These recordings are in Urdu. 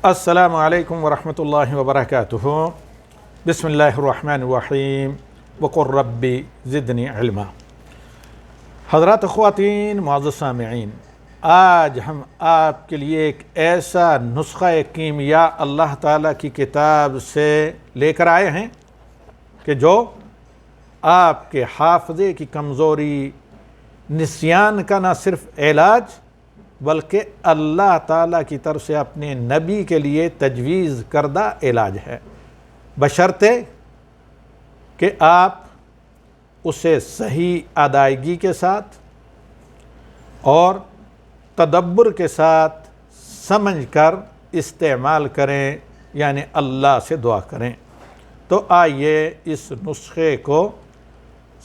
السلام علیکم ورحمۃ اللہ وبرکاتہ۔ بسم اللہ الرحمن الرحیم وقل ربی زدنی علما۔ حضرات خواتین معزز سامعین، آج ہم آپ کے لیے ایک ایسا نسخہ کیمیا اللہ تعالیٰ کی کتاب سے لے کر آئے ہیں کہ جو آپ کے حافظے کی کمزوری، نسیان کا نہ صرف علاج بلکہ اللہ تعالیٰ کی طرف سے اپنے نبی کے لیے تجویز کردہ علاج ہے، بشرطے کہ آپ اسے صحیح ادائیگی کے ساتھ اور تدبر کے ساتھ سمجھ کر استعمال کریں، یعنی اللہ سے دعا کریں۔ تو آئیے اس نسخے کو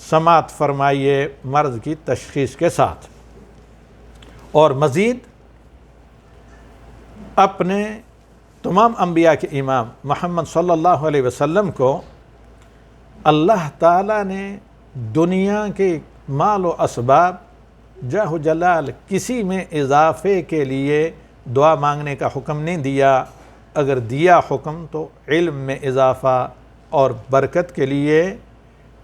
سماعت فرمائیے مرض کی تشخیص کے ساتھ، اور مزید اپنے تمام انبیاء کے امام محمد صلی اللہ علیہ وسلم کو اللہ تعالیٰ نے دنیا کے مال و اسباب، جاہ و جلال کسی میں اضافے کے لیے دعا مانگنے کا حکم نہیں دیا، اگر دیا حکم تو علم میں اضافہ اور برکت کے لیے،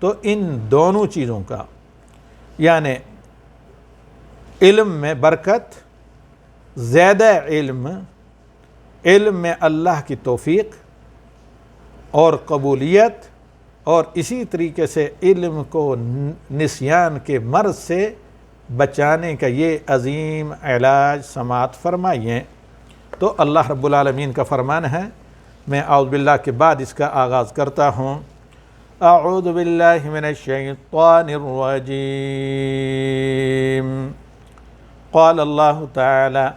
تو ان دونوں چیزوں کا، یعنی علم میں برکت، زیادہ علم میں اللہ کی توفیق اور قبولیت، اور اسی طریقے سے علم کو نسیان کے مرض سے بچانے کا یہ عظیم علاج سماعت فرمائیے۔ تو اللہ رب العالمین کا فرمان ہے، میں اعوذ باللہ کے بعد اس کا آغاز کرتا ہوں۔ اعوذ باللہ من الشیطان الرجیم۔ قال اللہ تعالی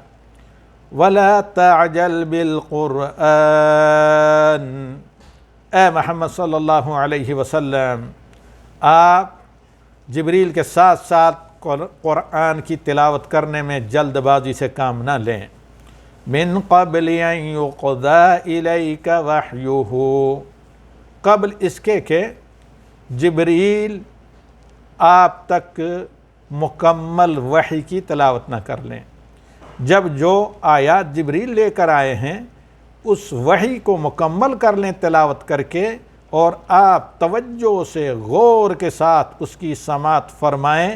وَلَا تَعْجَلْ بِالْقُرْآنِ، اے محمد صلی اللہ علیہ وسلم، آپ جبریل کے ساتھ ساتھ قرآن کی تلاوت کرنے میں جلد بازی سے کام نہ لیں۔ مِن قَبْلِ أَن يُقْضَىٰ إِلَيْكَ وَحْيُهُ، قبل اس کے کہ جبریل آپ تک مکمل وحی کی تلاوت نہ کر لیں۔ جب جو آیات جبریل لے کر آئے ہیں اس وحی کو مکمل کر لیں تلاوت کر کے، اور آپ توجہ سے غور کے ساتھ اس کی سماعت فرمائیں۔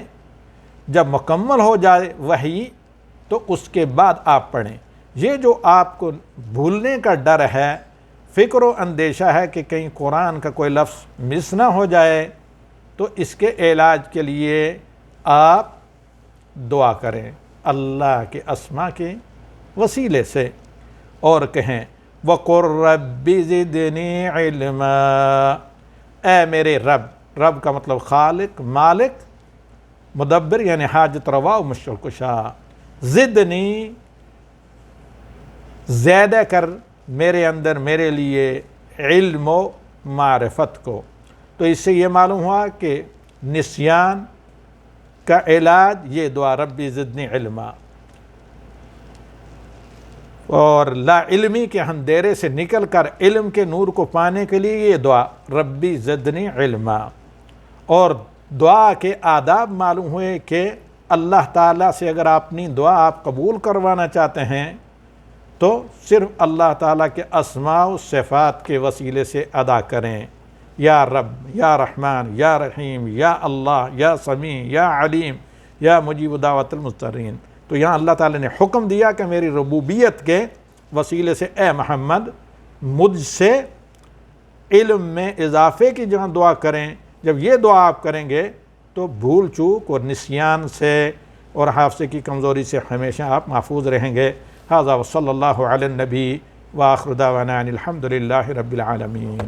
جب مکمل ہو جائے وحی تو اس کے بعد آپ پڑھیں۔ یہ جو آپ کو بھولنے کا ڈر ہے، فکر و اندیشہ ہے کہ کہیں قرآن کا کوئی لفظ مس نہ ہو جائے، تو اس کے علاج کے لیے آپ دعا کریں اللہ کے اسماء کے وسیلے سے، اور کہیں وَقُلْ رَبِّ زِدْنِي عِلْمًا، اے میرے رب، رب کا مطلب خالق، مالک، مدبر یعنی حاجت روا و مشکل کشا، زدنی زیادہ کر میرے اندر میرے لیے علم و معرفت کو۔ تو اس سے یہ معلوم ہوا کہ نسیان کا علاج یہ دعا ربی زدنی علما، اور لا علمی کے اندھیرے سے نکل کر علم کے نور کو پانے کے لیے یہ دعا ربی زدنی علما۔ اور دعا کے آداب معلوم ہوئے کہ اللہ تعالیٰ سے اگر اپنی دعا آپ قبول کروانا چاہتے ہیں تو صرف اللہ تعالیٰ کے اسماء و صفات کے وسیلے سے ادا کریں، یا رب، یا رحمان، یا رحیم، یا اللہ، یا سمیع، یا علیم، یا مجیب دعوت المضطرین۔ تو یہاں اللہ تعالیٰ نے حکم دیا کہ میری ربوبیت کے وسیلے سے اے محمد مجھ سے علم میں اضافے کی جہاں دعا کریں۔ جب یہ دعا آپ کریں گے تو بھول چوک اور نسیان سے اور حافظے کی کمزوری سے ہمیشہ آپ محفوظ رہیں گے۔ ھذا وصلی اللہ علی النبی وآخر دعوانا ان الحمد للہ رب العالمین۔